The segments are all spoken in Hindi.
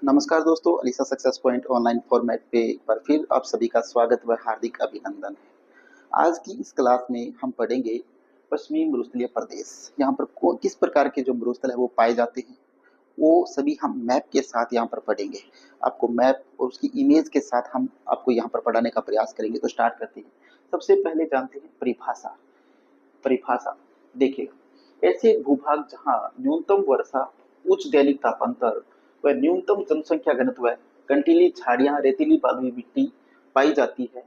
नमस्कार दोस्तों, Alisa success point online format पे एक बार फिर आप सभी का स्वागत व हार्दिक अभिनंदन है। आज की इस क्लास में हम पढ़ेंगे पश्चिमी मरुस्थलीय प्रदेश। यहाँ पर किस प्रकार के जो मरुस्थल है वो पाए जाते हैं, वो सभी हम मैप के साथ यहाँ पर पढ़ेंगे। आपको मैप और उसकी इमेज के साथ हम आपको यहाँ पर पढ़ाने का प्रयास करेंगे। तो स्टार्ट करते हैं। सबसे पहले जानते हैं परिभाषा। परिभाषा देखिए, ऐसे भूभाग जहाँ न्यूनतम वर्षा, उच्च दैनिक तापांतर व न्यूनतम जनसंख्या घनत्व, कंटीली झाड़ियां, रेतीली बालुई मिट्टी पाई जाती है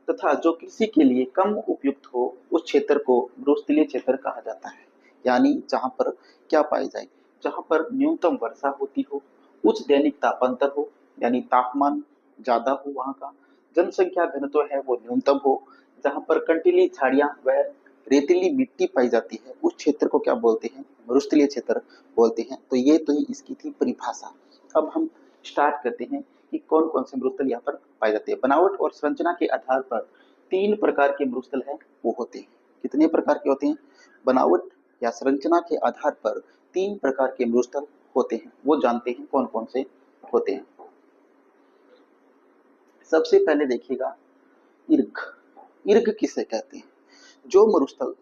तथा जो कृषि के लिए कम उपयुक्त हो, उस क्षेत्र को मरुस्थलीय क्षेत्र कहा जाता है। यानी जहाँ पर क्या पाए जाए, जहाँ पर न्यूनतम वर्षा होती हो, उच्च दैनिक तापांतर हो यानी तापमान ज्यादा हो, वहाँ का जनसंख्या घनत्व है वो न्यूनतम हो, जहाँ पर कंटीली झाड़ियां व रेतीली मिट्टी पाई जाती है, उस क्षेत्र को क्या बोलते हैं, मरुस्थलीय क्षेत्र बोलते हैं। तो ये तो ही इसकी थी परिभाषा। अब हम स्टार्ट करते हैं कि कौन कौन से मरुस्थल यहाँ पर पाए जाते हैं। बनावट और संरचना के आधार पर 3 प्रकार के मरुस्थल है वो होते हैं। कितने प्रकार के होते हैं? बनावट या संरचना के आधार पर 3 प्रकार के मरुस्थल होते हैं। वो जानते हैं कौन कौन से होते हैं। सबसे पहले देखिएगा ईर्ग। ईर्ग किसे कहते हैं? जो मरुस्थल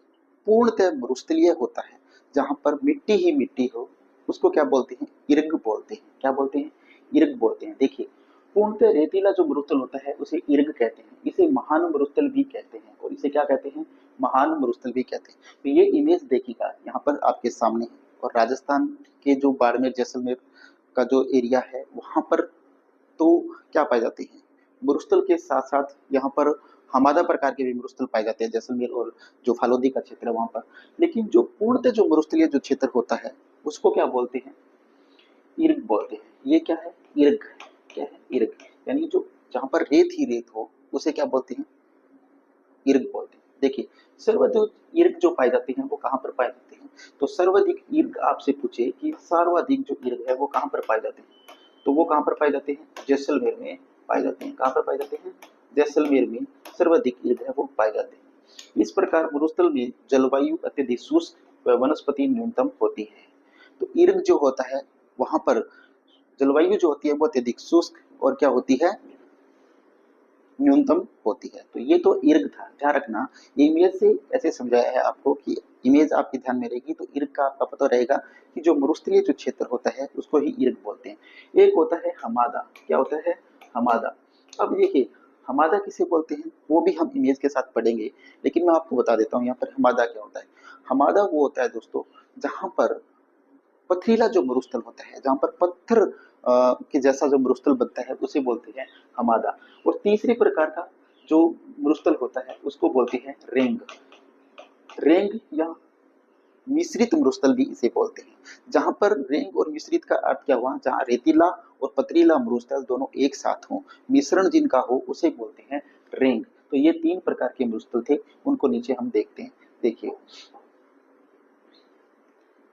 पूर्णतः मरुस्थलीय होता है, जहां पर मिट्टी ही मिट्टी हो, उसको क्या बोलते हैं? ईर्ग बोलते हैं। क्या बोलते हैं? ईर्ग बोलते हैं। देखिए, पूर्णतः रेतीला जो मरुस्थल होता है उसे ईर्ग कहते हैं। इसे महान मरुस्थल भी कहते हैं और इसे क्या कहते हैं? महान मरुस्थल भी कहते हैं। तो ये इमेज देखिएगा यहाँ पर आपके सामने है। और राजस्थान के जो बाड़मेर जैसलमेर का जो एरिया है वहां पर तो क्या पाए जाते हैं? मरुस्थल के साथ साथ यहाँ पर हमादा प्रकार के भी मरुस्थल पाए जाते हैं, जैसलमेर और जो फालोदी का क्षेत्र है वहां पर। लेकिन जो पूर्णतः जो मरुस्थलीय जो क्षेत्र होता है उसको क्या बोलते हैं? ईर्ग बोलते हैं। ये क्या है? ईर्ग। क्या है? ईर्ग। यानी जो जहां पर रेत ही रेत हो उसे क्या बोलते हैं? ईर्ग बोलते हैं। देखिए, सर्वाधिक ईर्ग जो पाए जाते हैं वो कहाँ पर पाए जाते हैं? तो सर्वाधिक ईर्ग आपसे पूछे कि सर्वाधिक जो ईर्ग है वो कहाँ पर पाए जाते हैं, तो वो कहाँ पर पाए जाते हैं? जैसलमेर में पाए जाते हैं। कहाँ पर पाए जाते हैं? जैसलमेर में सर्वाधिक ईर्ग है वो पाए जाते हैं। इस प्रकार मरुस्थल में जलवायु अत्यधिक शुष्क व वनस्पति न्यूनतम होती है। तो ईर्ग जो होता है वहां पर जलवायु जो होती है वो अत्यधिक शुष्क और क्या होती है? न्यूनतम होती है। तो ये तो ईर्ग था, ध्यान रखना। इमेज से ऐसे समझाया है आपको कि इमेज आपके ध्यान में रहेगी तो ईर्ग का आपका पता रहेगा कि जो मरुस्थलीय जो क्षेत्र होता है उसको ही ईर्ग बोलते हैं। एक होता है हमादा। क्या होता है? हमादा। अब देखिए, हमादा किसे बोलते हैं वो भी हम इमेज के साथ पढ़ेंगे, लेकिन मैं आपको बता देता हूँ यहाँ पर हमादा क्या होता है। हमादा वो होता है दोस्तों जहां पर पथरीला जो मरुस्थल होता है, जहां पर पत्थर के जैसा जो मरुस्थल बनता है उसे बोलते हैं हमादा। और तीसरे प्रकार का जो मरुस्थल होता है उसको बोलते हैं रेंग। रेंग या मिश्रित मरुस्थल भी इसे बोलते हैं। जहां पर रेंग और मिश्रित का अर्थ क्या हुआ? जहां रेतीला और पथरीला मरुस्थल दोनों एक साथ हो, मिश्रण जिनका हो, उसे बोलते हैं रेंग। तो ये 3 प्रकार के मरुस्थल थे, उनको नीचे हम देखते हैं। देखिए,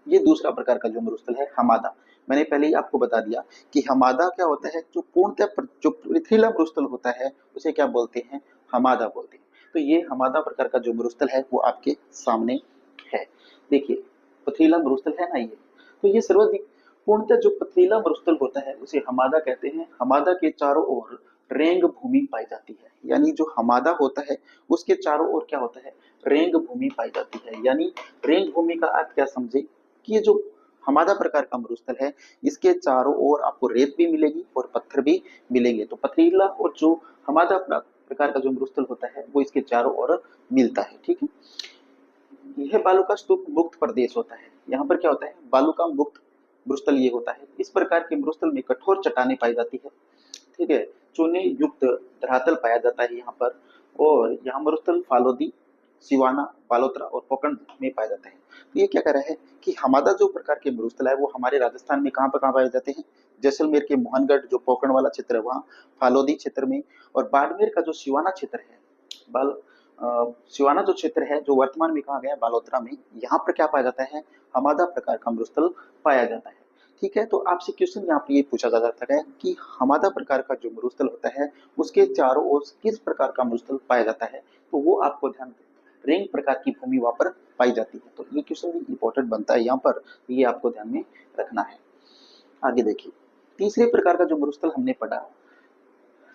ये दूसरा प्रकार का जो मरुस्थल है हमादा। मैंने पहले ही आपको बता दिया कि हमादा क्या होता है, जो पूर्णतः जो पथरीला मरुस्थल होता है उसे क्या बोलते हैं? हमादा बोलते हैं। तो ये हमादा प्रकार का जो मरुस्थल है वो आपके सामने है। देखिए, पथरीला मरुस्थल है ना ये, तो ये सर्वाधिक पूर्णतः जो पथरीला मरुस्थल होता है उसे हमादा कहते हैं। हमादा के चारों ओर रेंग भूमि पाई जाती है। यानी जो हमादा होता है उसके चारों ओर क्या होता है? रेंग भूमि पाई जाती है। यानी रेंग भूमि का अर्थ क्या समझे कि ये जो हमादा प्रकार का मरुस्थल है इसके चारों ओर आपको रेत भी मिलेगी और पत्थर भी मिलेंगे। तो पथरीला और जो हमादा प्रकार का जो मरुस्थल होता है वो इसके चारों ओर मिलता है। ठीक है, यह बालू का स्तूप मुक्त प्रदेश होता है। यहाँ पर क्या होता है? बालू का मुक्त मरुस्थल ये होता है। इस प्रकार के मरुस्थल में कठोर चट्टानें पाई जाती है। ठीक है, चूने युक्त धरातल पाया जाता है यहाँ पर। और यहाँ मरुस्थल फालोदी, सिवाना, बालोतरा और पोखरण में पाया जाता है। तो ये क्या कह रहा है कि हमादा जो प्रकार के मरुस्थल है वो हमारे राजस्थान में कहाँ पाए जाते हैं? जैसलमेर के मोहनगढ़ जो पोखरण वाला क्षेत्र है वहाँ, फालोदी क्षेत्र में, और बाड़मेर का जो सिवाना क्षेत्र है, बाल सिवाना जो क्षेत्र है जो वर्तमान में कहा गया बालोतरा में, यहाँ पर क्या पाया जाता है? हमादा प्रकार का मरुस्थल पाया जाता है। ठीक है, तो आपसे क्वेश्चन यहाँ पर ये पूछा जा सकता है कि हमादा प्रकार का जो मरुस्थल होता है उसके चारों ओर किस प्रकार का मरुस्थल पाया जाता है? तो वो आपको ध्यान रेंग प्रकार की भूमि वहां पर पाई जाती है। तो ये क्वेश्चन भी इंपॉर्टेंट बनता है यहाँ पर, ये आपको ध्यान में रखना है। आगे देखिए, तीसरे प्रकार का जो मरुस्थल हमने पढ़ा,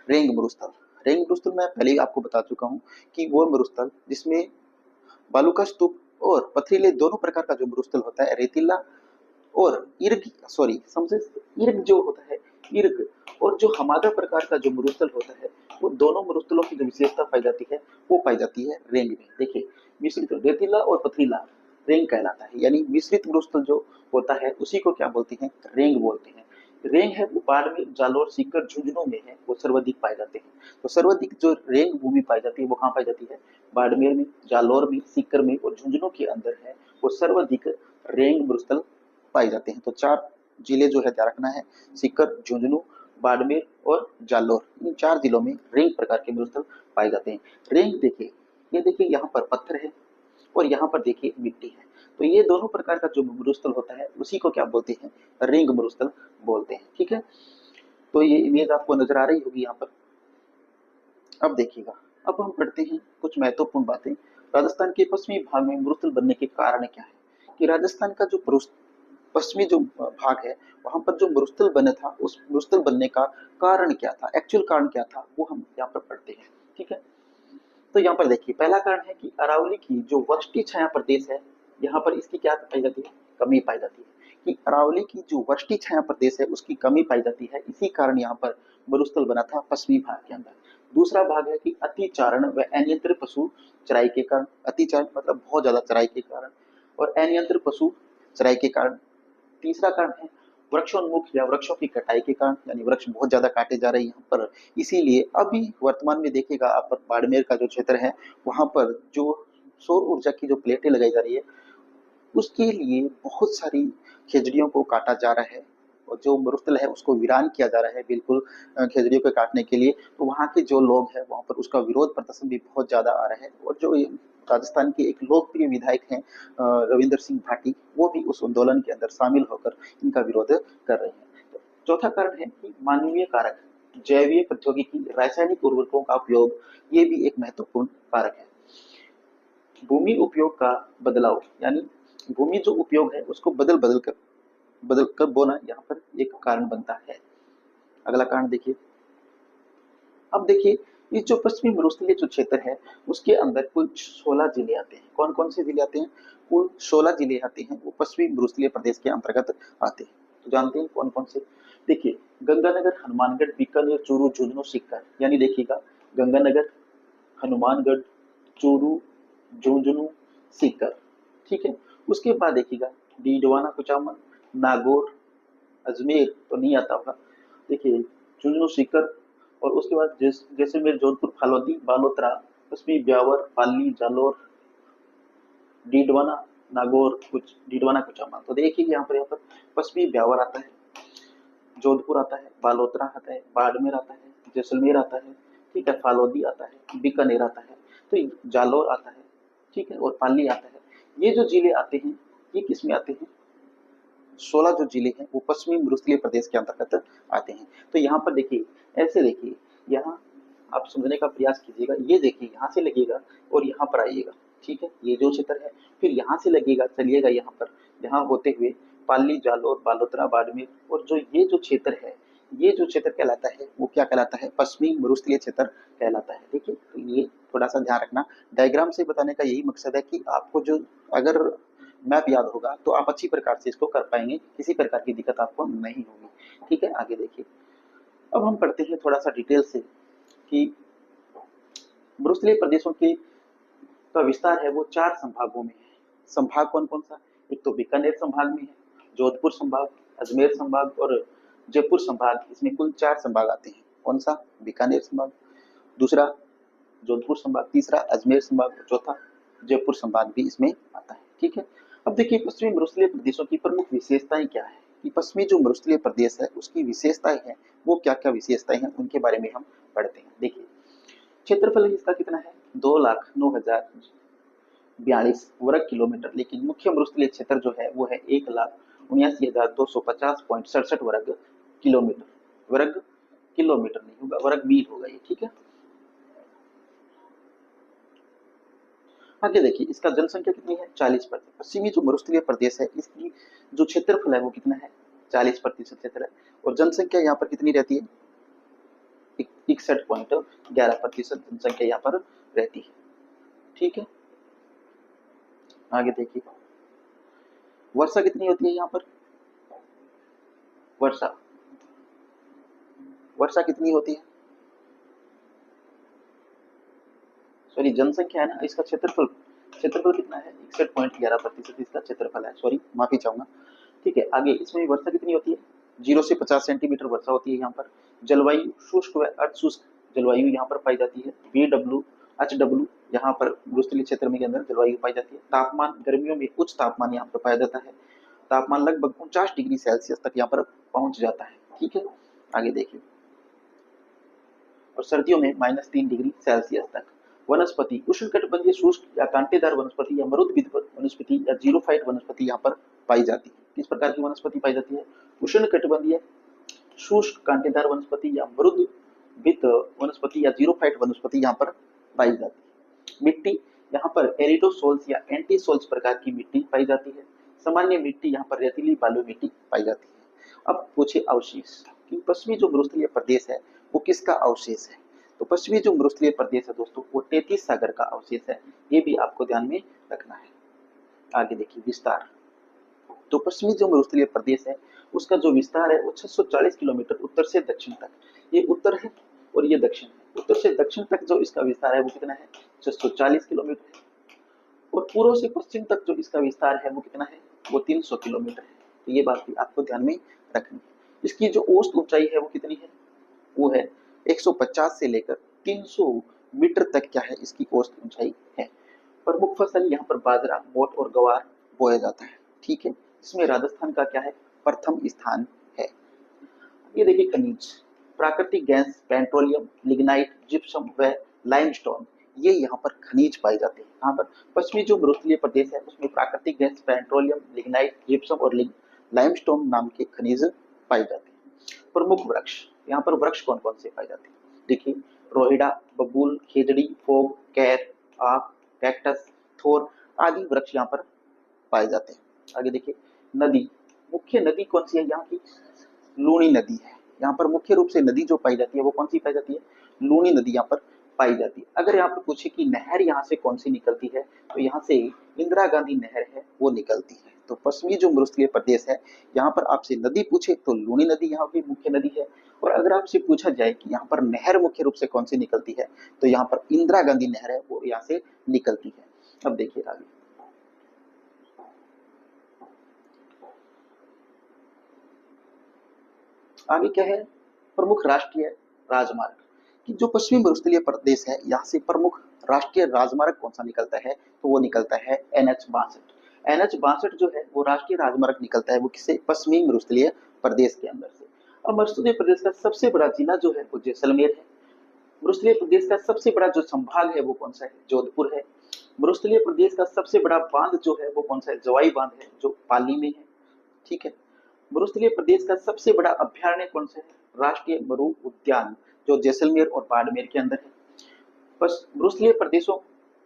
रेंग मरुस्थल। रेंग मरुस्थल मैं पहले ही आपको बता चुका हूँ कि वो मरुस्थल जिसमें बालू का स्तूप और पथरीले दोनों प्रकार का जो मरुस्थल होता है, रेतीला और इर्ग, सॉरी समझे, इर्ग जो होता है, इर्ग और जो हमादा प्रकार का जो मरुस्थल होता है, वो दोनों मरुस्थलों की जो विशेषता पाई जाती है वो पाई जाती है रेंग में। देखिए, मिश्रित रेतीला और पथरीला रेंग कहलाता है, यानी मिश्रित मरुस्थल जो होता है उसी को क्या बोलते हैं, रेंग बोलते हैं। रेंग है वो बाड़मेर, जालोर, सीकर, झुंझुनू में है, वो सर्वाधिक पाए जाते हैं। तो सर्वाधिक जो रेंग भूमि पाई जाती है वो कहाँ पाई जाती है, बाड़मेर में, जालोर में, सीकर में और झुंझुनू के अंदर है वो सर्वाधिक रेंग मरुस्थल पाए जाते हैं। तो 4 जिले जो है ध्यान रखना है, सीकर, झुंझुनू, बाड़मेर और जालोर, इन 4 जिलों में रेंग प्रकार के मरुस्थल पाए जाते हैं। रेंग देखिए, ये देखिए यहाँ पर पत्थर है और यहाँ पर देखिए मिट्टी है, तो ये दोनों प्रकार का जो मरुस्थल होता है उसी को क्या बोलते हैं, रेंग मरुस्थल बोलते हैं। ठीक है, तो ये इमेज आपको नजर आ रही होगी यहाँ पर। अब देखिएगा, अब हम पढ़ते हैं कुछ महत्वपूर्ण बातें। राजस्थान के पश्चिमी भाग में मरुस्थल बनने के कारण क्या है, कि राजस्थान का जो पश्चिमी जो भाग है वहां पर जो मरुस्थल बना था, उस मरुस्थल बनने का कारण क्या था, एक्चुअल कारण क्या था, वो हम यहाँ पर पढ़ते हैं। ठीक है, तो यहाँ पर देखिए, पहला कारण है कि अरावली की जो वृष्टि छाया प्रदेश है, यहाँ पर इसकी क्या पाई जाती है, कमी पाई जाती है। कि अरावली की जो वृष्टि छाया प्रदेश है उसकी कमी पाई जाती है, इसी कारण यहाँ पर मरुस्थल बना था पश्चिमी भाग के अंदर। दूसरा भाग है कि अतिचारण व अनियंत्रित पशु चराई के कारण, अतिचारण मतलब बहुत ज्यादा चराई के कारण, और अनियंत्रित पशु चराई के कारण। तीसरा कारण है वृक्षोन्मुख या वृक्षों की कटाई के कारण, यानी वृक्ष बहुत ज्यादा काटे जा रहे हैं यहाँ पर, इसीलिए अभी वर्तमान में देखिएगा आप बाड़मेर का जो क्षेत्र है वहां पर जो सौर ऊर्जा की जो प्लेटें लगाई जा रही है उसके लिए बहुत सारी खेजड़ियों को काटा जा रहा है, और जो मरुस्थल है उसको वीरान किया जा रहा है बिल्कुल खेजड़ियों को काटने के लिए। तो वहाँ के जो लोग हैं वहाँ पर उसका विरोध प्रदर्शन भी बहुत ज्यादा आ रहा है, और जो राजस्थान के एक लोकप्रिय विधायक हैं रविंद्र सिंह भाटी, वो भी उस आंदोलन के अंदर शामिल होकर इनका विरोध कर रहे हैं। तो चौथा कारण है कि मानवीय कारक, जैवीय प्रौद्योगिकी, रासायनिक उर्वरकों का उपयोग, ये भी एक महत्वपूर्ण कारक है। भूमि उपयोग का बदलाव, यानी भूमि जो उपयोग है उसको बदल कर बोना यहाँ पर एक कारण बनता है। अगला कारण देखिए, अब देखिए, ये जो पश्चिमी मरुस्थलीय जो क्षेत्र है उसके अंदर कुल 16 जिले आते हैं। कौन कौन से जिले आते हैं, कुल 16 जिले आते हैं, वो पश्चिमी मरुस्थलीय प्रदेश के अंतर्गत आते हैं। तो जानते हैं कौन कौन से, देखिए गंगानगर, हनुमानगढ़, बीकानेर, चूरू, झुंझुनू, सीकर, यानी देखिएगा गंगानगर, हनुमानगढ़, चूरू, झुंझुनू, सीकर। ठीक है, उसके बाद देखिएगा डीडवाना, कुचामन, नागौर, अजमेर तो नहीं आता होगा, देखिए झुंझुनू, सीकर, और उसके बाद जैसलमेर, जोधपुर, फालौदी, बालोतरा, पश्चिमी ब्यावर, पाली, जालोर, डीडवाना, नागौर, कुछ डीडवाना, कुचामन। तो देखिए यहाँ पर पश्चिमी ब्यावर आता है, जोधपुर आता है, बालोतरा आता है, बाड़मेर आता है, जैसलमेर आता है, ठीक है, फालौदी आता है, बीकानेर आता है, तो जालोर आता है, ठीक है, और पाली आता है। ये जो जिले आते हैं ये किस में आते हैं, 16 जो जिले हैं वो पश्चिमी मरुस्थलीय प्रदेश के अंतर्गत आते हैं। तो यहाँ पर देखिए, ऐसे देखिए, यहाँ आप समझने का प्रयास कीजिएगा, ये देखिए यहाँ से लगेगा और यहाँ पर आइएगा, ठीक है, ये जो क्षेत्र है, फिर यहाँ से लगेगा, चलिएगा यहाँ पर, यहाँ होते हुए पाली, जालोर, बालोतरा, बाड़मेर, और जो ये जो क्षेत्र है, ये जो क्षेत्र कहलाता है वो क्या कहलाता है, पश्चिमी मरुस्थलीय क्षेत्र कहलाता है। देखिए, तो ये थोड़ा सा ध्यान रखना, डायग्राम से बताने का यही मकसद है कि आपको जो अगर मैप याद होगा तो आप अच्छी प्रकार से इसको कर पाएंगे, किसी प्रकार की दिक्कत आपको नहीं होगी। ठीक है, आगे देखिए, अब हम पढ़ते हैं थोड़ा सा डिटेल से कि मरुस्थलीय प्रदेशों के का विस्तार है वो 4 संभागों में है। संभाग कौन कौन सा, एक तो बीकानेर संभाग में है, जोधपुर संभाग, अजमेर संभाग और जयपुर संभाग, इसमें कुल 4 संभाग आते हैं। कौन सा, बीकानेर संभाग, दूसरा जोधपुर संभाग, तीसरा अजमेर संभाग, चौथा जयपुर संभाग भी इसमें आता है। ठीक है, अब देखिए पश्चिमी मरुस्थलीय प्रदेशों की प्रमुख विशेषताएं क्या है, कि पश्चिमी जो मरुस्थलीय प्रदेश है उसकी विशेषताएं हैं, वो क्या क्या विशेषताएं हैं उनके बारे में हम पढ़ते हैं। देखिए, क्षेत्रफल इसका कितना है, 2,09,042 वर्ग किलोमीटर, लेकिन मुख्य मरुस्थलीय क्षेत्र जो है वो है 1,79,250.67 वर्ग किलोमीटर, वर्ग किलोमीटर नहीं होगा, वर्ग मील होगा ये। ठीक है, आगे देखिए, इसका जनसंख्या कितनी है, 40%। पश्चिमी जो मरुस्थलीय प्रदेश है इसकी जो क्षेत्रफल है वो कितना है, 40% क्षेत्र है। और जनसंख्या यहाँ पर कितनी रहती है? 61.11% जनसंख्या यहाँ पर रहती है। ठीक है, आगे देखिए वर्षा कितनी होती है यहाँ पर? वर्षा वर्षा कितनी होती है? सॉरी, जनसंख्या है ना, इसका क्षेत्रफल क्षेत्रफल कितना है? 61.11% इसका क्षेत्रफल है। सॉरी, माफी चाहूंगा। ठीक है, आगे इसमें वर्षा कितनी होती है? 0 से 50 सेंटीमीटर वर्षा होती है यहाँ पर। जलवायु शुष्क व अर्ध शुष्क जलवायु यहाँ पर पाई जाती है। BW HW यहाँ पर भूस्थलीय क्षेत्र में के अंदर जलवायु पाई जाती है। तापमान गर्मियों में उच्च तापमान यहाँ पर पाया जाता है। तापमान लगभग 49 डिग्री सेल्सियस तक यहाँ पर पहुंच जाता है। ठीक है, आगे देखिए। और सर्दियों में -3 डिग्री सेल्सियस तक। वनस्पति उष्णकटिबंधीय शुष्क या कांटेदार वनस्पति या मरुद्भिद वनस्पति या जीरोफाइट वनस्पति यहाँ पर पाई जाती है। किस प्रकार की वनस्पति पाई जाती है? उष्णकटिबंधीय शुष्क कांटेदार वनस्पति या मरुद्भिद वनस्पति या जीरोफाइट वनस्पति यहाँ पर पाई जाती है। मिट्टी यहाँ पर एरिडोसोल्स या एंटीसोल्स प्रकार की मिट्टी पाई जाती है। सामान्य मिट्टी यहाँ पर रेतीली बालू मिट्टी पाई जाती है। अब पूछे अवशेष कि पश्चिमी जो मरुस्थलीय प्रदेश है वो किसका अवशेष है? तो पश्चिमी जो मरुस्थलीय प्रदेश है दोस्तों वो तेतीस सागर का अवशेष है। ये भी आपको ध्यान में रखना है। आगे देखिए विस्तार। तो पश्चिमी जो मरुस्थलीय प्रदेश है उसका जो विस्तार है वो 640 किलोमीटर उत्तर से दक्षिण तक। ये उत्तर है और ये दक्षिण है। उत्तर से दक्षिण तक जो इसका विस्तार है वो कितना है? 640 किलोमीटर। और पूर्व से पश्चिम तक जो इसका विस्तार है वो कितना है? वो 300 किलोमीटर है। तो ये बात भी आपको ध्यान में रखनी है। इसकी जो औसत ऊंचाई है वो कितनी है? वो है 150 से लेकर 300 मीटर तक क्या है इसकी औसत ऊंचाई है। प्रमुख फसल यहाँ पर बाजरा, मोठ और ग्वार बोया जाता है। ठीक है, इसमें राजस्थान का क्या है? प्रथम स्थान है। ये देखिए खनिज, प्राकृतिक गैस, पेट्रोलियम, लिग्नाइट, जिप्सम व लाइमस्टोन, ये यहाँ पर खनिज पाए जाते हैं। यहाँ पर पश्चिमी जो मरुस्थलीय प्रदेश है उसमें प्राकृतिक गैस, पेट्रोलियम, लिग्नाइट, जिप्सम और लाइमस्टोन नाम के खनिज पाए जाते हैं। प्रमुख वृक्ष, यहाँ पर वृक्ष कौन कौन से पाए जाते हैं? देखिए रोहिड़ा, बबूल, खेजड़ी, फोग, कैर, आक, कैक्टस, थोर आदि वृक्ष यहाँ पर पाए जाते हैं। आगे देखिए नदी, मुख्य नदी कौन सी है यहाँ की? लूनी नदी है। यहाँ पर मुख्य रूप से नदी जो पाई जाती है वो कौन सी पाई जाती है? लूनी नदी यहाँ पर पाई जाती है। अगर यहाँ पर पूछे कि नहर यहाँ से कौन सी निकलती है तो यहाँ से इंदिरा गांधी नहर है वो निकलती है। तो पश्चिमी जो मरुस्थलीय प्रदेश है यहाँ पर आपसे नदी पूछे तो लूनी नदी यहाँ की मुख्य नदी है। और अगर आपसे पूछा जाए कि यहाँ पर नहर मुख्य रूप से कौन सी निकलती है तो यहाँ पर इंदिरा गांधी नहर है वो यहाँ से निकलती है। अब देखिए आगे आगे क्या है? प्रमुख राष्ट्रीय राजमार्ग कि जो पश्चिमी मरुस्थलीय प्रदेश है यहाँ से प्रमुख राष्ट्रीय राजमार्ग कौन सा निकलता है? तो वो निकलता है NH 62। NH 62 जो है वो राष्ट्रीय राजमार्ग निकलता है वो किसे? पश्चिमी मरुस्थलीय प्रदेश के अंदर से। अब मरुस्थलीय प्रदेश का सबसे बड़ा जिला जो है वो जैसलमेर है। मरुस्थलीय प्रदेश का सबसे बड़ा जो संभाग है वो कौन सा है? जोधपुर है। मरुस्थलीय प्रदेश का सबसे बड़ा बांध जो है वो कौन सा है? जवाई बांध है जो पाली में है। ठीक है, मरुस्थलीय प्रदेश का सबसे बड़ा अभ्यारण्य कौन सा है? राष्ट्रीय मरु उद्यान जो जैसलमेर और बाड़मेर के अंदर है। बस मरुस्थलीय प्रदेशों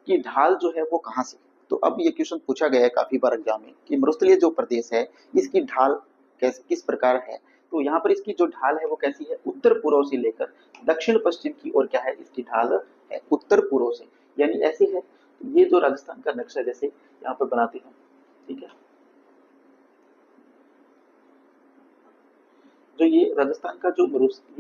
की ढाल जो है वो कहाँ से? तो अब ये क्वेश्चन पूछा गया है काफी बार एग्जाम में कि मरुस्थलीय जो प्रदेश है इसकी ढाल किस प्रकार है? तो यहाँ पर इसकी जो ढाल है वो कैसी है? उत्तर पूर्व से लेकर दक्षिण पश्चिम की ओर क्या है इसकी ढाल है? उत्तर पूर्व से, यानी ऐसे है। ये जो राजस्थान का नक्शा जैसे यहाँ पर बनाते हैं, ठीक है, जो ये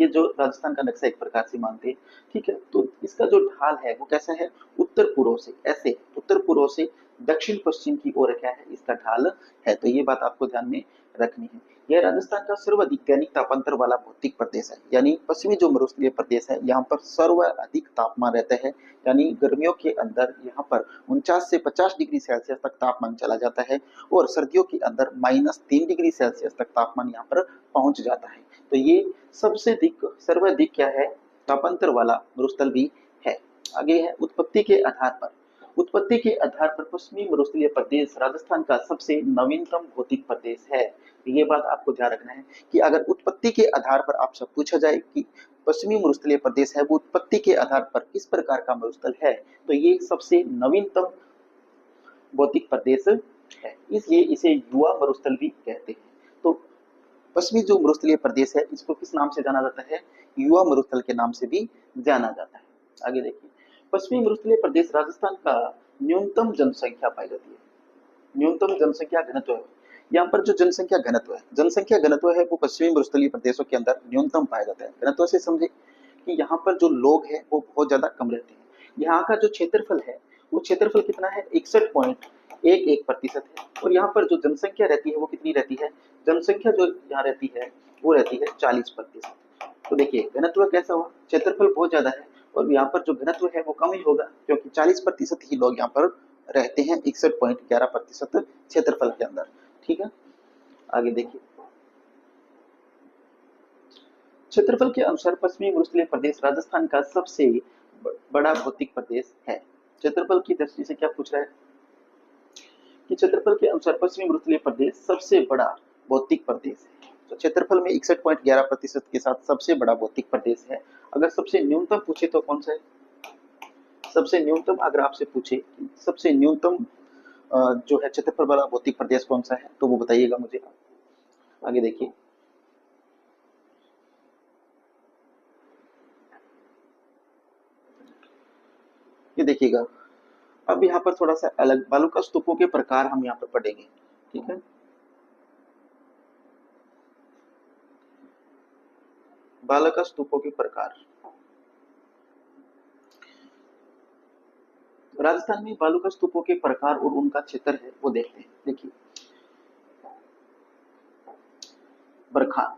जो राजस्थान का नक्शा एक प्रकार से मानते हैं। ठीक है, तो इसका जो ढाल है वो कैसा है? उत्तर पूर्व से, ऐसे उत्तर पूर्व से दक्षिण पश्चिम की ओर क्या है इसका ढाल है। तो ये बात आपको ध्यान में रखनी है। यह राजस्थान का सर्वाधिक दैनिक तापांतर वाला भौतिक प्रदेश है। यानी पश्चिमी जो मरुस्थलीय प्रदेश है यहाँ पर सर्वाधिक तापमान रहता है। यानी गर्मियों के अंदर यहाँ पर 49 से 50 डिग्री सेल्सियस तक तापमान चला जाता है और सर्दियों के अंदर -3 डिग्री सेल्सियस तक तापमान यहाँ पर पहुंच जाता है। तो ये सबसे सर्वाधिक क्या है? तापांतर वाला मरुस्थल भी है। आगे है उत्पत्ति के आधार पर। उत्पत्ति के आधार पर पश्चिमी मरुस्थलीय प्रदेश राजस्थान का सबसे नवीनतम भौतिक प्रदेश है। ये बात आपको ध्यान रखना है कि अगर उत्पत्ति के आधार पर आपसे पूछा जाए कि पश्चिमी मरुस्थलीय प्रदेश है वो उत्पत्ति के आधार पर किस प्रकार का मरुस्थल है तो ये सबसे नवीनतम भौतिक प्रदेश है, इसलिए इसे युवा मरुस्थल भी कहते हैं। तो पश्चिमी जो मरुस्थलीय प्रदेश है इसको किस नाम से जाना जाता है? युवा मरुस्थल के नाम से भी जाना जाता है। आगे देखिए, पश्चिमी मरुस्थलीय प्रदेश राजस्थान का न्यूनतम जनसंख्या पाई जाती है। न्यूनतम जनसंख्या घनत्व है, यहाँ पर जो जनसंख्या घनत्व है वो पश्चिमी मरुस्थलीय प्रदेशों के अंदर न्यूनतम पाया जाता है। घनत्व से समझे कि यहाँ पर जो लोग हैं वो बहुत ज्यादा कम रहते हैं। यहाँ का जो क्षेत्रफल है वो क्षेत्रफल कितना है? 61.11% है। और यहाँ पर जो जनसंख्या रहती है वो कितनी रहती है? जनसंख्या जो यहाँ रहती है वो रहती है 40%। तो देखिए घनत्व कैसा हुआ? क्षेत्रफल बहुत ज्यादा है और यहाँ पर जो घनत्व है वो कम ही होगा, क्योंकि 40% ही लोग यहाँ पर रहते हैं 61.11% क्षेत्रफल के अंदर। ठीक है, आगे देखिए, क्षेत्रफल के अनुसार पश्चिमी मरुस्थलीय प्रदेश राजस्थान का सबसे बड़ा भौतिक प्रदेश है। क्षेत्रफल की दृष्टि से क्या पूछ रहा है कि क्षेत्रफल के अनुसार पश्चिमी मरुस्थलीय प्रदेश सबसे बड़ा भौतिक प्रदेश है। तो क्षेत्रफल में 61.11% के साथ सबसे बड़ा भौतिक प्रदेश है। अगर सबसे न्यूनतम पूछे तो कौन सा है? सबसे न्यूनतम अगर आपसे पूछे सबसे न्यूनतम जो है क्षेत्रफल वाला भौतिक प्रदेश कौन सा है तो वो बताइएगा मुझे। आगे देखिए, ये देखिएगा, अब यहाँ पर थोड़ा सा अलग बालू स्तूपों के प्रकार हम यहाँ पर पढ़ेंगे। ठीक है, बालू स्तूपों के प्रकार। राजस्थान में बालू स्तूपों के प्रकार और उनका क्षेत्र है वो देखते हैं। देखिए, बरखान,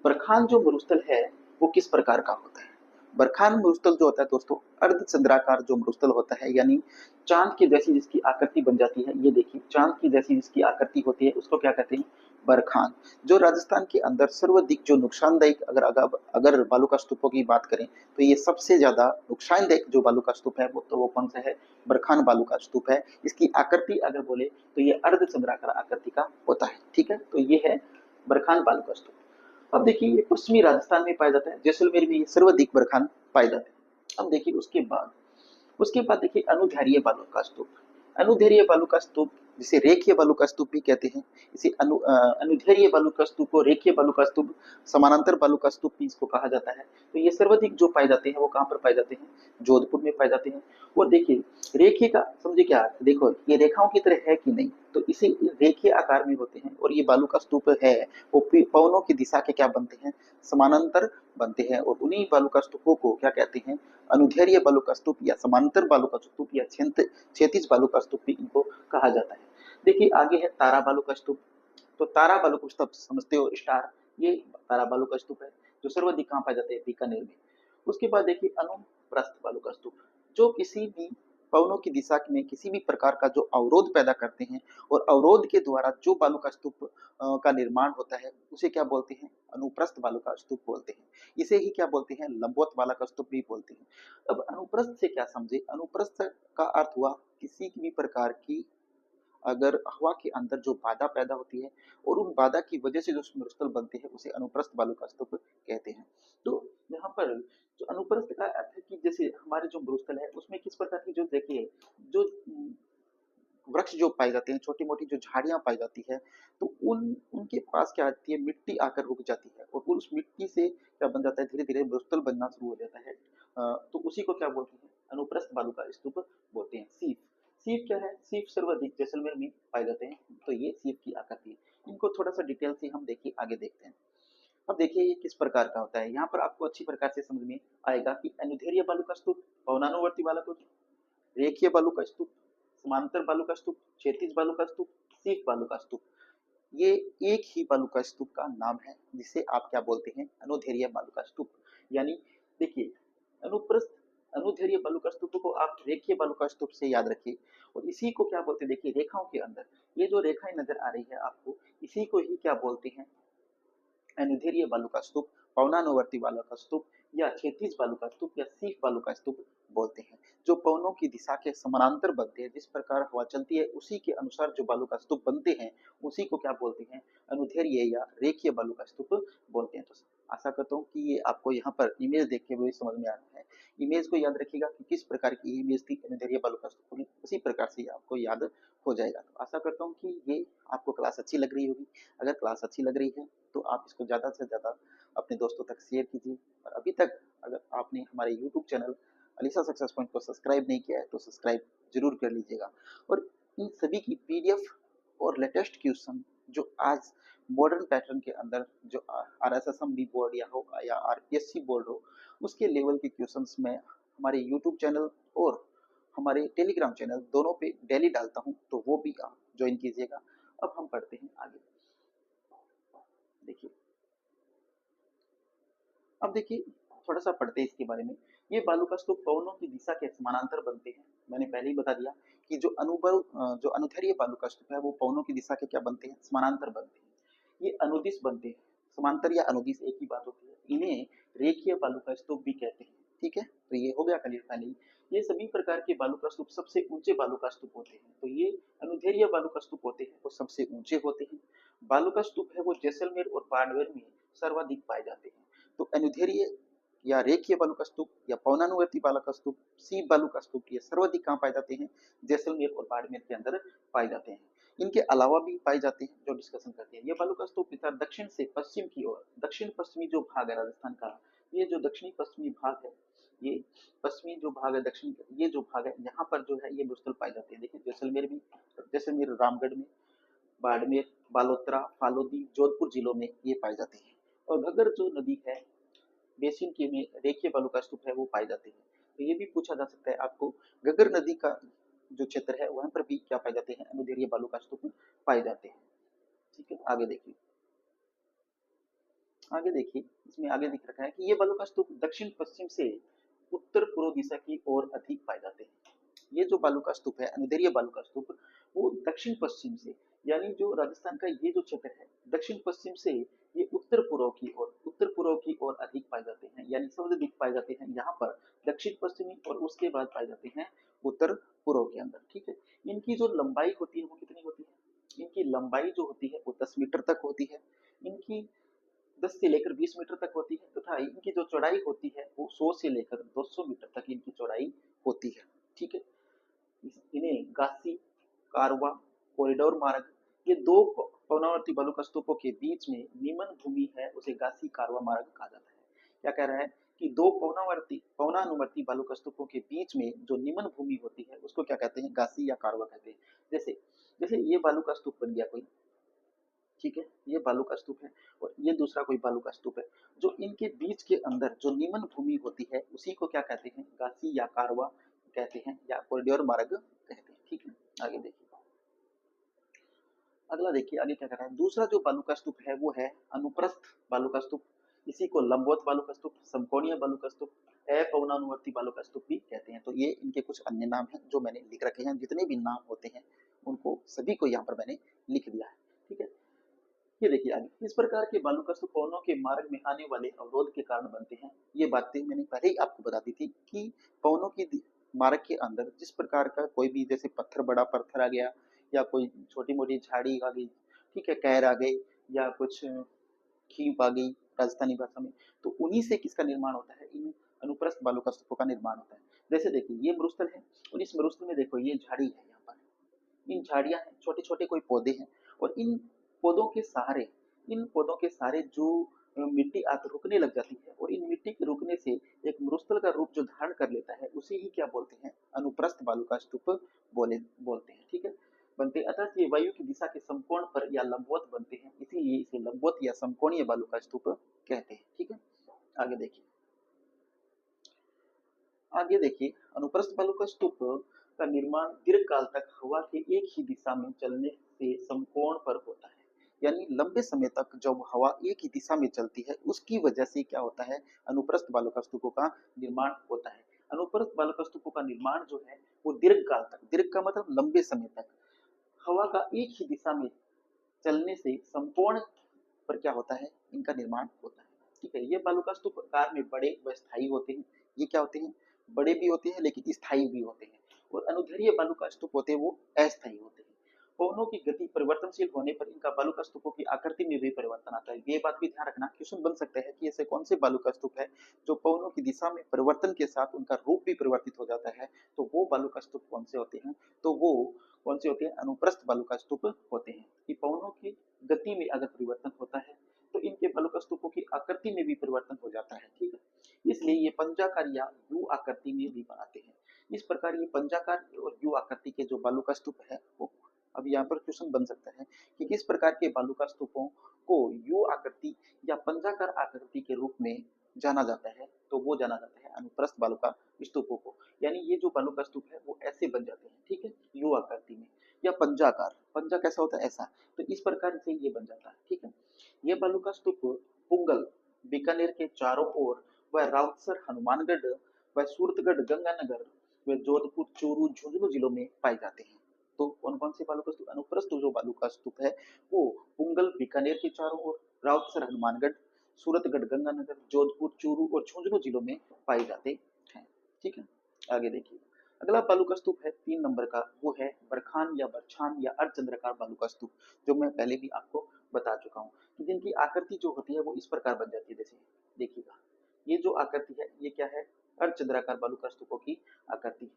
बरखान जो मरुस्थल है वो किस प्रकार का होता है? बरखान मरुस्थल जो होता है दोस्तों अर्धचंद्राकार जो मरुस्थल होता है, यानी चांद की जैसी जिसकी आकृति बन जाती है। ये देखिए, चांद की जैसी जिसकी आकृति होती है उसको क्या कहते हैं? बरखान। जो राजस्थान के अंदर सर्वाधिक जो नुकसानदायक, अगर बालू का स्तूपों की बात करें तो ये सबसे ज्यादा नुकसानदायक जो बालू का स्तूप है वो कौन सा है? बरखान बालू का स्तूप है। इसकी आकृति अगर बोले तो ये अर्धचंद्राकार आकृति का होता है। ठीक है, तो ये है बरखान बालू का स्तूप। अब देखिए, ये पश्चिमी राजस्थान में पाया जाता है, जैसलमेर में सर्वाधिक बरखान पाए जाते हैं। अब देखिए उसके बाद देखिए अनुदैर्घ्य बालू का स्तूप। अनुदैर्घ्य बालू का स्तूप जिसे रेखीय बालू का स्तूप भी कहते हैं। इसे अनुदैर्घ्य बालू का स्तूप को रेखीय बालू का स्तूप, समानांतर बालू का स्तूप भी इसको कहा जाता है। तो ये सर्वाधिक जो पाए जाते हैं वो कहाँ पर पाए जाते हैं? जोधपुर में पाए जाते हैं। और देखिए, रेखीय का समझे क्या? देखो ये रेखाओं की तरह है कि नहीं, तो इसे रेखीय आकार में होते हैं। और ये बालू का स्तूप है वो पवनों की दिशा के क्या बनते हैं? समानांतर बनते हैं। और उन्हीं बालू का स्तूपों को क्या कहते हैं? अनुदैर्घ्य बालू का स्तूप या समांतर बालू का स्तूप या क्षैतिज बालू का स्तूप भी इनको कहा जाता है। देखिए आगे है तारा बालू का स्तूप। तो तारा बालू का स्तूप समझते हो, स्टार, ये तारा बालू का स्तूप है जो सर्वाधिक कहाँ पाए जाते हैं? बीकानेर में। उसके बाद देखिए अनुप्रस्थ बालू का स्तूप, जो किसी भी पवनों की दिशा में किसी भी प्रकार का जो अवरोध पैदा करते हैं और अवरोध के द्वारा जो बालू का स्तूप का निर्माण होता है उसे क्या बोलते हैं? अनुप्रस्थ बालू का स्तूप बोलते हैं। इसे ही क्या बोलते हैं? लंबवत बालू का स्तूप भी बोलते हैं। अब अनुप्रस्थ से क्या समझे? अनुप्रस्थ का अर्थ हुआ किसी भी प्रकार की अगर हवा के अंदर जो बाधा पैदा होती है और उन बाधा की वजह से जो मरुस्थल बनते हैं उसे अनुप्रस्थ बालू का स्तूप कहते हैं। तो यहाँ पर जो अनुप्रस्थ का अर्थ है कि जैसे हमारे जो मरुस्थल है उसमें किस प्रकार की जो देखिए जो वृक्ष जो पाए जाते हैं, छोटी मोटी जो झाड़ियां पाई जाती है, तो उनके पास क्या आती है? मिट्टी आकर रुक जाती है और उस मिट्टी से क्या बन जाता है? धीरे धीरे मरुस्थल बनना शुरू हो जाता है। तो उसी को क्या बोलते हैं? अनुप्रस्थ बालू का स्तूप बोलते हैं। सीप, सीप क्या है? सीप सर्वाधिक जैसलमेर में पाए जाते हैं। तो ये सीप की आकृति है। इनको थोड़ा सा डिटेल से हम देखिए आगे देखते हैं। अब देखिए ये किस प्रकार का होता है। यहाँ पर आपको अच्छी प्रकार से समझ में आएगा कि अनुदैर्घ्य बालू का स्तूप, पवनानुवर्ती बालू का, रेखीय बालू का स्तूप, समांतर बालू का स्तूप, क्षैतिज बालू का स्तूप, सीप बालू का स्तूप, ये एक ही बालू का स्तूप का नाम है जिसे आप क्या बोलते हैं? अनुदैर्घ्य बालू का स्तूप। यानी देखिए, अनुप्रस्थ अनुदैर्घ्य बालू का स्तूप को आप रेखीय बालू का स्तूप से याद रखिए। और इसी को क्या बोलते हैं? देखिए रेखाओं के अंदर ये जो रेखाएं नजर आ रही है आपको, इसी को ही क्या बोलते हैं? अनुदैर्घ्य बालू का स्तूप, पवनानुवर्ती बालू का स्तूप या क्षैतिज बालू का स्तूप या सीप बालू का स्तूप बोलते हैं। जो पवनों की दिशा के समानांतर बनते हैं, जिस प्रकार हवा चलती है उसी के अनुसार जो बालू का स्तूप बनते हैं उसी को क्या बोलते हैं? अनुदैर्घ्य या रेखीय बालू का स्तूप बोलते हैं। तो आशा करता हूँ कि ये आपको यहाँ पर इमेज देख के भी समझ में आ रहा है इमेज को याद रखिएगा कि किस प्रकार की इमेज थी अनुदैर्ध्य बालू का स्तूप की, उसी प्रकार से आपको याद हो जाएगा। तो आशा करता हूँ कि ये आपको क्लास अच्छी लग रही होगी। अगर क्लास अच्छी लग रही है तो आप इसको ज़्यादा से ज़्यादा अपने दोस्तों तक शेयर कीजिए, और अभी तक अगर आपने हमारे YouTube channel Alisa success point को सब्सक्राइब नहीं किया है तो सब्सक्राइब जरूर कर लीजिएगा। और इन सभी की पीडीएफ और लेटेस्ट क्वेश्चन जो आज मॉडर्न पैटर्न के अंदर जो आरएसएसएम बी बोर्ड या हो या आरपीएससी बोर्ड हो, उसके लेवल के क्वेश्चंस में हमारे यूट्यूब चैनल और हमारे टेलीग्राम चैनल दोनों पे डेली डालता हूं, तो वो भी आप ज्वाइन कीजिएगा। अब हम पढ़ते हैं आगे। देखिए, अब देखिए थोड़ा सा पढ़ते हैं इसके बारे में। ये बालू का स्तूप पवनों की दिशा के समानांतर बनते हैं। मैंने पहले ही बता दिया कि जो अनुदैर्ध्य बालू का स्तूप है वो पवनों की दिशा के क्या बनते हैं, समानांतर बनते हैं। ये अनुदिश बनते हैं। समांतर या अनुदिश एक ही बात होती है। इन्हें रेखीय बालू का स्तूप भी कहते हैं। ठीक है, तो ये हो गया क्लियर पहले। ये सभी प्रकार के बालू का स्तूप सबसे ऊंचे बालू का स्तूप होते हैं। तो ये अनुदैर्ध्य बालू का स्तूप होते हैं वो सबसे ऊंचे होते हैं। बालू का स्तूप है वो जैसलमेर और बाड़मेर में सर्वाधिक पाए जाते हैं। तो अनुदैर्ध्य या रेखीय बालू का स्तूप या पवनानुवर्ती बालू का स्तूप, सी बालू का स्तूप, ये सर्वाधिक कहाँ पाए जाते हैं, जैसलमेर और बाड़मेर के अंदर पाए जाते हैं। इनके अलावा भी पाए जाते हैं जो डिस्कशन करते हैं। ये बालू का स्तूप इधर दक्षिण से पश्चिम की ओर, दक्षिण पश्चिमी जो भाग है राजस्थान का, ये जो दक्षिणी पश्चिमी भाग है, ये पश्चिमी जो भाग है दक्षिण, ये जो भाग है यहाँ पर जो है ये मुस्तल पाए जाते हैं। देखिए जैसलमेर भी, जैसलमेर रामगढ़ में, बाड़मेर, बालोतरा, फालोदी, जोधपुर जिलों में ये पाए जाते हैं। और घग्गर जो नदी है बेसिन के में रेखीय बालू का स्तूप है वो पाए जाते हैं। तो ये भी पूछा जा सकता है आपको, घग्गर नदी का जो क्षेत्र है वहां पर भी क्या पाए जाते हैं, अनुदैर्ध्य बालू का स्तूप पाए जाते हैं। ठीक है, आगे देखिए। आगे देखिए, इसमें आगे दिख रखा है कि ये बालू का स्तूप दक्षिण पश्चिम से उत्तर पूर्व दिशा की ओर अधिक पाए जाते हैं। ये जो बालू का स्तूप है, अनुदैर्ध्य बालू का स्तूप, वो दक्षिण पश्चिम से, यानी जो राजस्थान का ये जो क्षेत्र है दक्षिण पश्चिम से ये उत्तर पूर्व की ओर, उत्तर पूर्व की ओर अधिक पाए जाते हैं, यानी सबसे अधिक पाए जाते हैं यहाँ पर दक्षिण पश्चिमी, और उसके बाद पाए जाते हैं उत्तर पूर्व के अंदर। ठीक है, इनकी जो लंबाई होती है वो कितनी होती है, इनकी लंबाई जो होती है वो 10 मीटर तक होती है। इनकी 10 से लेकर 20 मीटर तक होती है, तथा इनकी जो चौड़ाई होती है वो 100 से लेकर 200 मीटर तक इनकी चौड़ाई होती है। ठीक है, इन्हें गासी, कारवा, कॉरिडोर मार्ग, ये दो पवनावर्ती बालू का स्तूपों के बीच में निमन भूमि है, उसे गासी कारवा मार्ग कहा जाता है। क्या कह रहा है कि दो पवनानुवर्ती बालू का स्तूपों के बीच में जो निमन भूमि होती है उसको क्या कहते हैं, गासी या कारवा कहते हैं। जैसे जैसे ये बालू का स्तूप बन गया कोई, ठीक है, ये बालू का स्तूप है और ये दूसरा कोई बालू का स्तूप है, जो इनके बीच के अंदर जो निमन भूमि होती है उसी को क्या कहते हैं, गासी या कारवा कहते हैं, या कॉरिडोर मार्ग कहते हैं। ठीक है, आगे देखिए। अगला देखिए आगे क्या कर रहा है, दूसरा जो बालू का स्तूप है वो है अनुप्रस्थ बालू का स्तूप। इसी को लंबवत बालू का स्तूप, समकोणीय बालू का स्तूप, अपवनानुवर्ती बालू का स्तूप भी कहते हैं। तो ये इनके कुछ अन्य नाम हैं जो मैंने लिख रखे हैं। जितने भी नाम होते हैं उनको सभी को यहाँ पर मैंने लिख दिया है। ठीक है, ये देखिए आगे, इस प्रकार के बालू का स्तूप पवनों के मार्ग में आने वाले अवरोध के कारण बनते हैं। ये बातें मैंने पहले ही आपको बता दी थी कि पवनों की मार्ग के अंदर जिस प्रकार का कोई भी, जैसे पत्थर, बड़ा पत्थर आ गया या कोई छोटी मोटी झाड़ी आ गई, ठीक है, कैर आ गई या कुछ खींप आ गई राजस्थानी भाषा में, तो उन्हीं से किसका निर्माण होता है, इन अनुप्रस्थ बालू का स्तूपों का निर्माण होता है। जैसे देखिए ये मरुस्थल है और इस मरुस्थल में देखो ये झाड़ी है, यहाँ पर इन झाड़ियां हैं, छोटे छोटे कोई पौधे हैं, और इन पौधों के सहारे, इन पौधों के सहारे जो मिट्टी आकर रुकने लग जाती है, और इन मिट्टी के रुकने से एक मरुस्थल का रूप जो धारण कर लेता है उसे ही क्या बोलते हैं, अनुप्रस्थ बालू का स्तूप बोलते हैं। ठीक है, बनते हैं, अतः ये वायु की दिशा के समकोण पर या लंबवत बनते हैं, इसीलिए इसे लंबवत या समकोणीय बालू का स्तूप कहते हैं। ठीक है, आगे देखिए। आगे देखिए, अनुप्रस्थ बालू का स्तूप का निर्माण दीर्घ काल तक हवा के एक ही दिशा में चलने से समकोण पर होता है, यानी लंबे समय तक जब हवा एक ही दिशा में चलती है उसकी वजह से क्या होता है, अनुप्रस्थ बालू का स्तूपों का निर्माण होता है। अनुप्रस्थ बालू का स्तूपों का निर्माण जो है वो दीर्घ काल तक, दीर्घ का मतलब लंबे समय तक, हवा का एक ही दिशा में चलने से समकोण पर क्या होता है, इनका निर्माण होता है। ठीक है, ये बालू का स्तूप आकार में बड़े व स्थायी होते हैं। ये क्या होते हैं, बड़े भी होते हैं लेकिन स्थायी भी होते हैं। और अनुदैर्ध्य बालू का स्तूप होते हैं वो अस्थायी होते हैं। पवनों की गति परिवर्तनशील होने पर इनका बालूका स्तूपों की आकृति में भी परिवर्तन आता है। ये बात भी ध्यान रखना, क्वेश्चन बन सकते हैं कि ऐसे कौन से बालूका स्तूप है जो पवनों की दिशा में परिवर्तन के साथ उनका रूप भी परिवर्तित हो जाता है, तो वो बालूका स्तूप कौन से होते हैं? तो वो कौन से होते हैं? अनुप्रस्थ बालूका स्तूप होते हैं। कि पवनों की गति में अगर परिवर्तन होता है तो इनके बालूका स्तूपों की आकृति में भी परिवर्तन हो जाता है, ठीक है। इसलिए ये पंजाकार या यू आकृति में भी बनाते हैं। इस प्रकार ये पंजाकार और यू आकृति के जो बालूका स्तूप है वो, अब यहाँ पर क्वेश्चन बन सकता है कि किस प्रकार के बालूका स्तूपों को यू आकृति या पंजाकार आकृति के रूप में जाना जाता है? तो वो जाना जाता है अनुप्रस्थ बालूका स्तूपों को। यानी ये जो बालूका स्तूप है वो ऐसे बन जाते हैं, ठीक है, यू आकृति में या पंजाकार। पंजा कैसा होता है? ऐसा। तो इस प्रकार से ये बन जाता है, ठीक है। ये बालूका स्तूप पुंगल, बीकानेर के चारों ओर व राउतसर, हनुमानगढ़ व सूरतगढ़, गंगानगर व जोधपुर, चूरू, झुंझुनू जिलों में पाए जाते हैं। तो कौन कौन से बालूका स्तूप? अनुप्रस्थ जो बालूका स्तूप है वो पुंगल, बीकानेर के चारों ओर, राउतसर, हनुमानगढ़, सूरतगढ़, गंगानगर, जोधपुर, चूरू और झुंझुनू जिलों में पाए जाते हैं, ठीक है। आगे देखिए, अगला बालूका स्तूप है 3 नंबर का, वो है बरखान या बरछान या अर्धचंद्राकार बालूका स्तूप, जो मैं पहले भी आपको बता चुका हूँ कि जिनकी आकृति जो होती है वो इस प्रकार बन जाती है। जैसे देखिएगा, ये जो आकृति है ये क्या है? अर्धचंद्राकार बालूका स्तूपों की आकृति है।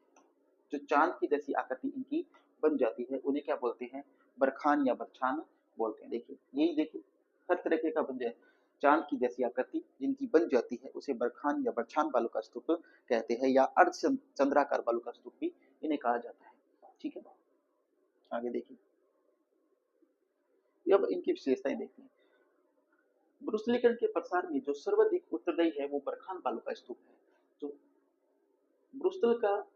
जो चांद की जैसी आकृति इनकी बन जाती है उन्हें क्या बोलते हैं? बरखान या बरछान बोलते हैं। देखिए, यही देखिए, हर तरीके का बन जाए, चांद की जैसी आकृति जिनकी बन जाती है उसे बरखान या बरछान बालूका स्तूप कहते हैं, या अर्धचंद्राकार बालूका स्तूप भी इन्हें कहा जाता है, ठीक है। आगे देखिए, अब इनकी विशेषताएं देखते हैं। ब्रुसलीकरण के प्रसार में जो सर्वाधिक उत्तरदायी है वो बरखान बालूका स्तूप है। जो ब्रुस्तल का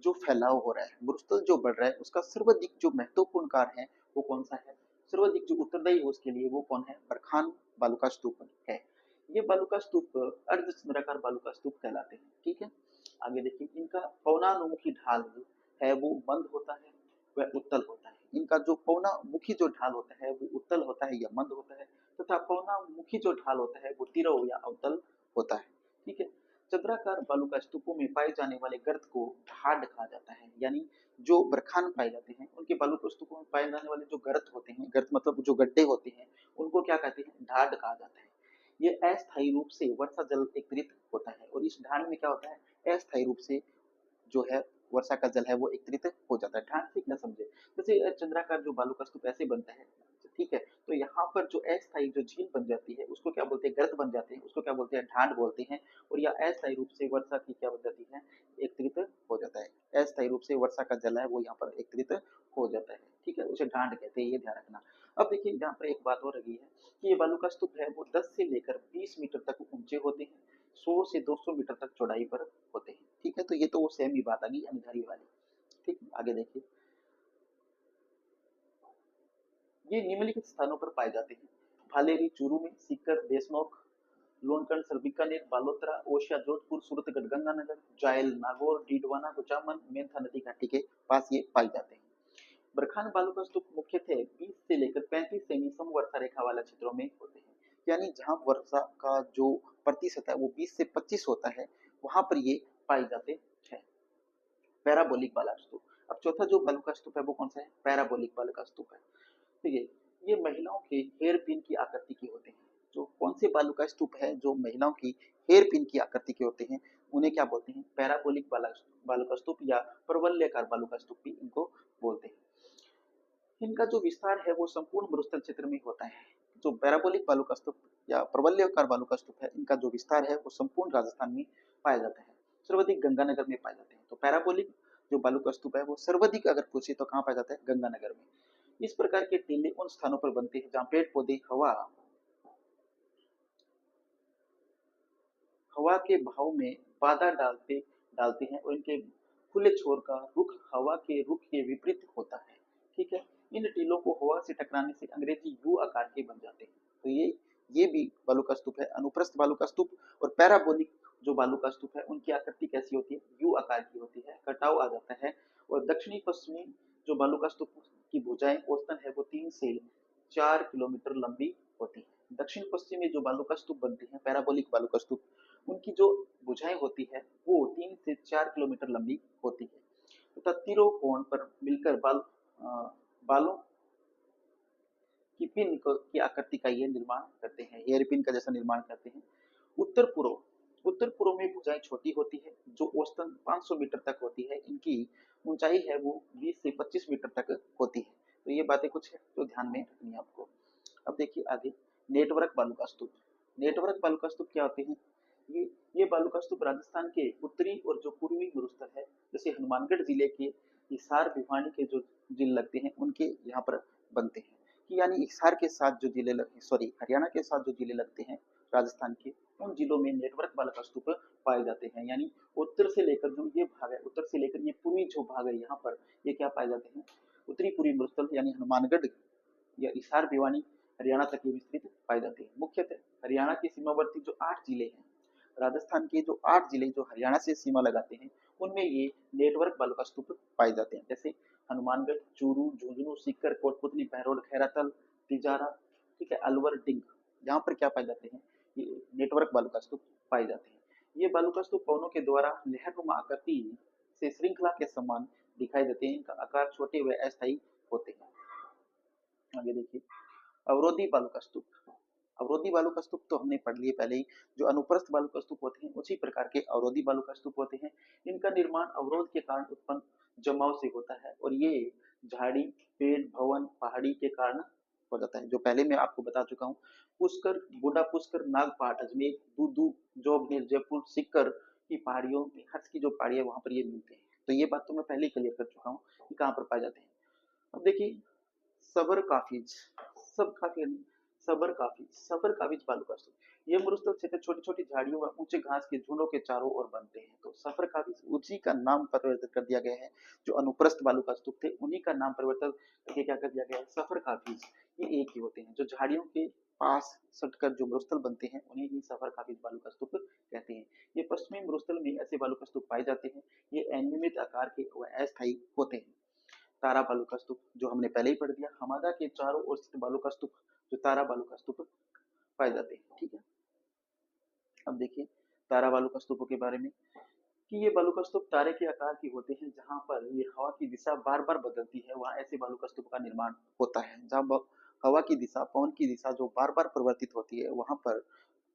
जो फैलाव हो रहा है, ब्रुस्तल जो बढ़ रहा है, उसका सर्वाधिक जो महत्वपूर्ण कार्य है वो कौन सा है? सर्वाधिक जो उत्तरदायी है उसके लिए वो कौन है? बरखान बालूका स्तूप है। ये बालूका स्तूप अर्धचंद्राकार बालूका स्तूप कहलाते हैं, ठीक है। आगे देखिए, इनका पवनानुमुखी ढाल है वो मंद होता है वह उत्तल होता है। इनका जो पवनामुखी जो ढाल होता है वो उत्तल होता है या मंद होता है, तथा पवनामुखी जो ढाल होता है वो तिरव या अवतल होता है, ठीक है। चंद्राकार बालूका स्तूपों में पाए जाने वाले गर्त को ढाड कहा जाता है। यानी जो बरखान पाए जाते हैं उनके बालूका स्तूपों में पाए जाने वाले जो गर्त होते हैं, गर्त मतलब जो गड्ढे होते हैं, उनको क्या कहते हैं? ढाड कहा जाता है। ये अस्थायी रूप से वर्षा जल एकत्रित होता है, और इस ढाड में क्या होता है? अस्थायी रूप से जो है वर्षा का जल है वो एकत्रित हो जाता है। ढाड से क्या समझे? जैसे चंद्राकार जो बालू का स्तूप ऐसे बनता है, ठीक है, तो यहाँ पर जो अस्थायी जो झील बन जाती है उसको क्या बोलते हैं? गर्त बन जाते हैं, उसको क्या बोलते हैं? ढांड बोलते हैं। और यह अस्थायी रूप से वर्षा की क्या बन जाती है? एकत्रित हो जाता है। अस्थायी रूप से वर्षा का जल है वो यहाँ पर एकत्रित हो जाता है, ठीक है, उसे ढांड कहते हैं, ये ध्यान रखना। अब देखिए, यहाँ पर एक बात और रही है कि ये बालू का स्तूप है वो 10 से लेकर 20 मीटर तक ऊंचे होते हैं, 100 से 200 मीटर तक चौड़ाई पर होते हैं, ठीक है। तो ये तो वो सेम ही बात आ गई अनघारी वाली, ठीक। आगे देखिए, ये निम्नलिखित स्थानों पर पाए जाते हैं: भालेरी चूरू में, सीकर देशनोक, लोनकंड सर बीकानेर, बालोतरा, ओशिया जोधपुर, सूरतगढ़ गंगानगर, जायल नागौर, डीडवाना कुचामन, मेंथा नदी घाटी के पास ये पाए जाते हैं। बरखान बालू का स्तूप मुख्यतः 20 से लेकर 35 सेमी समवर्षा रेखा वाला क्षेत्रों में होते हैं। यानी जहां वर्षा का जो प्रतिशत है वो 20 से 25 होता है, वहां पर ये पाए जाते हैं। पैराबोलिक वाला स्तूप। अब चौथा जो बालू का स्तूप है वो कौन सा है? पैराबोलिक वाला का स्तूप है। ठीक है, ये महिलाओं के हेयर पिन की आकृति के होते हैं। जो कौन से बालू का स्तूप है जो महिलाओं की हेयर पिन की आकृति के होते हैं, उन्हें क्या बोलते हैं? पैराबोलिक बालू का स्तूप या प्रवल्यकार बालू का स्तूप भी इनको बोलते हैं। इनका जो विस्तार है वो संपूर्ण मरुस्थल क्षेत्र में होता है। जो पैराबोलिक बालू का स्तूप या प्रवल्यकार बालू का स्तूप है, इनका जो विस्तार है वो संपूर्ण राजस्थान में पाया जाता है। सर्वाधिक गंगानगर में पाए जाते हैं। तो पैराबोलिक जो बालू का स्तूप है वो सर्वाधिक अगर पूछे तो कहाँ पाया जाता है? गंगानगर में। इस प्रकार के टीले उन स्थानों पर बनते हैं जहाँ पेड़ पौधे हवा के बहाव में बाधा डालते डालते हैं, और इनके खुले छोर का रुख हवा के रुख के विपरीत होता है, ठीक है। इन टीलों को हवा से टकराने से अंग्रेजी यू आकार के बन जाते हैं। तो ये भी बालू का स्तूप है। अनुप्रस्थ बालू का स्तूप और पैराबोलिक जो बालू का स्तूप है उनकी आकृति कैसी होती है? यू आकार की होती है, कटाव आ जाता है। और दक्षिणी पश्चिमी जो बालू का स्तूप की भुजाएं औसतन है वो 3 से 4 किलोमीटर लंबी होती है। दक्षिण पश्चिम में जो बालू का स्तूप बनते हैं, पैराबोलिक बालू का स्तूप, उनकी जो भुजाएं होती है वो 3 से 4 किलोमीटर लंबी होती है, तथा तीरों कोण पर मिलकर बालों की पिन की आकृति का ये निर्माण करते हैं, हेयर पिन का जैसा निर्माण करते हैं। उत्तर पूर्व में भुजाएं छोटी होती है जो औसतन 500 मीटर तक होती है। इनकी ऊंचाई है वो 20 से 25 मीटर तक होती है। तो ये बातें कुछ है जो ध्यान में रखनी है आपको। अब देखिए आगे, नेटवर्क बालुका स्तूप। नेटवर्क बालुका स्तूप क्या होते हैं? ये ये बालुका स्तूप राजस्थान के उत्तरी और जो पूर्वी मरुस्थल है, जैसे हनुमानगढ़ जिले के हिसार भिवानी के जो जिले लगते हैं उनके यहाँ पर बनते हैं। कि यानी हिसार के साथ जो जिले लगते, सॉरी हरियाणा के साथ जो जिले लगते हैं राजस्थान के, उन जिलों में नेटवर्क बालुका स्तूप पाए जाते हैं। यानी उत्तर से लेकर जो ये भाग है, उत्तर से लेकर ये पूर्वी जो भाग है यहाँ पर, ये क्या पाए जाते हैं? उत्तरी पूर्वी मरुस्थल यानी हनुमानगढ़ या हिसार भिवानी हरियाणा तक ये विस्तृत पाए जाते हैं। मुख्यतः हरियाणा के सीमावर्ती जो 8 जिले हैं, राजस्थान के जो 8 जिले जो हरियाणा से सीमा लगाते हैं, उनमें ये नेटवर्क बालुका स्तूप पाए जाते हैं। जैसे हनुमानगढ़, चूरू, झुंझुनू, सीकर, कोटपुतली, बहरोड, खैरातल, तिजारा, ठीक है, अलवर, डिंग, यहाँ पर क्या पाए जाते हैं? ये नेटवर्क बालुका स्तूप पाए जाते हैं। ये बालुका स्तूप पवनों के द्वारा लहरनुमा आकृति से श्रृंखला के समान दिखाई देते हैं। इनका आकार छोटे व अस्थायी होते हैं। आगे देखिए, अवरोधी बालुका स्तूप। अवरोधी बालुका स्तूप तो हमने पढ़ लिए पहले ही। जो अनुप्रस्थ बालुका स्तूप होते हैं उसी प्रकार के अवरोधी बालुका स्तूप होते हैं। इनका निर्माण अवरोध के कारण उत्पन्न जमाव से होता है और ये झाड़ी, पेड़, भवन, पहाड़ी के कारण हो जाता है, जो पहले मैं आपको बता चुका हूँ। पुष्कर, बूढ़ा पुष्कर, नागपाट, अजमेर, दूदू, जोबनेर, जयपुर, सीकर की पहाड़ियों में, हर्ष की जो पहाड़ी है वहां पर ये मिलते हैं। तो ये बात तो मैं पहले ही क्लियर कर चुका हूँ कि कहाँ पर पाए जाते हैं। अब देखिए, सबर काफिज, सब काफी सबर काफिज बालुका स्तूप। ये मरुस्थल क्षेत्र छोटी छोटी झाड़ियों व ऊंचे घास के झुंडों के चारों ओर बनते हैं। तो सफर काफिज उसी का नाम परिवर्तित कर दिया गया है। जो अनुप्रस्थ बालुका स्तूप थे उन्हीं का नाम परिवर्तन करके क्या कर दिया गया है? सफर काफिज। ये एक ही होते हैं। जो झाड़ियों के पास सटकर जो मरुस्थल बनते हैं उन्हें ही सफर काफिज बालुका स्तूप कहते हैं। ये पश्चिमी मरुस्थल में ऐसे बालुका स्तूप पाए जाते हैं। ये अनियमित आकार के व अस्थायी होते हैं। तारा बालुका स्तूप जो हमने पहले ही पढ़ दिया। हमादा के चारों ओर स्थित बालुका स्तूप जो तारा बालुका स्तूप पाए जाते हैं। ठीक है, अब देखिए तारा बालुका स्तूपों के बारे में कि ये बालुका स्तूप तारे के आकार के होते हैं। जहां पर ये हवा की दिशा बार बार बदलती है वहां ऐसे बालुका स्तूप का निर्माण होता है। जहां हवा की दिशा, पवन की दिशा जो बार बार परिवर्तित होती है वहां पर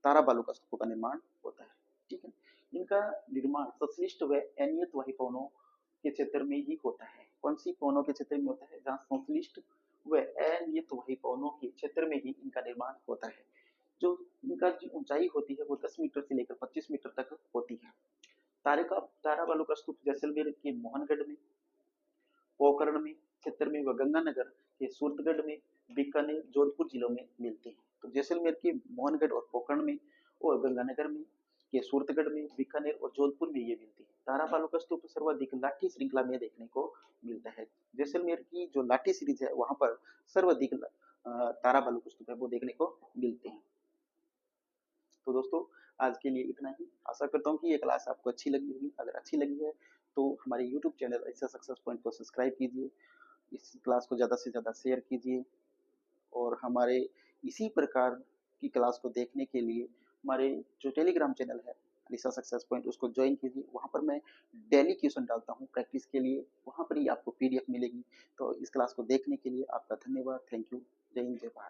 तारा बालुका स्तूपों का निर्माण होता है। ठीक है, इनका निर्माण संश्लिष्ट व अनियत वायु पवनों के क्षेत्र में ही होता है। कौन सी पवनों के क्षेत्र में होता है? जहाँ संश्लिष्ट व अनियत वायु पवनों के क्षेत्र में ही इनका निर्माण होता है। जो इनका जो ऊंचाई होती है वो 10 मीटर से लेकर 25 मीटर तक होती है। तारा बालुका स्तूप जैसलमेर के मोहनगढ़ में, पोखरण में क्षेत्र में व गंगानगर के सूरतगढ़ में, बीकानेर, जोधपुर जिलों में मिलते हैं। तो जैसलमेर के मोहनगढ़ और पोखरण में और गंगानगर में के सूरतगढ़ में, बीकानेर और जोधपुर में ये मिलती है। तारा बालुका स्तूप सर्वाधिक लाठी श्रृंखला में देखने को मिलता है। जैसलमेर की जो लाठी सीरीज है वहां पर सर्वाधिक तारा बालुका स्तूप है वो देखने को मिलते हैं। तो दोस्तों आज के लिए इतना ही। आशा करता हूँ कि ये क्लास आपको अच्छी लगी होगी। अगर अच्छी लगी है तो हमारे यूट्यूब चैनल ऐसा सक्सेस पॉइंट को सब्सक्राइब कीजिए, इस क्लास को ज़्यादा से ज़्यादा शेयर कीजिए और हमारे इसी प्रकार की क्लास को देखने के लिए हमारे जो टेलीग्राम चैनल है अलीसा सक्सेस पॉइंट उसको ज्वाइन कीजिए। वहाँ पर मैं डेली क्वेश्चन डालता हूँ प्रैक्टिस के लिए, वहाँ पर ही आपको पीडीएफ मिलेगी। तो इस क्लास को देखने के लिए आपका धन्यवाद। Thank you. जय हिंद, जय भारत।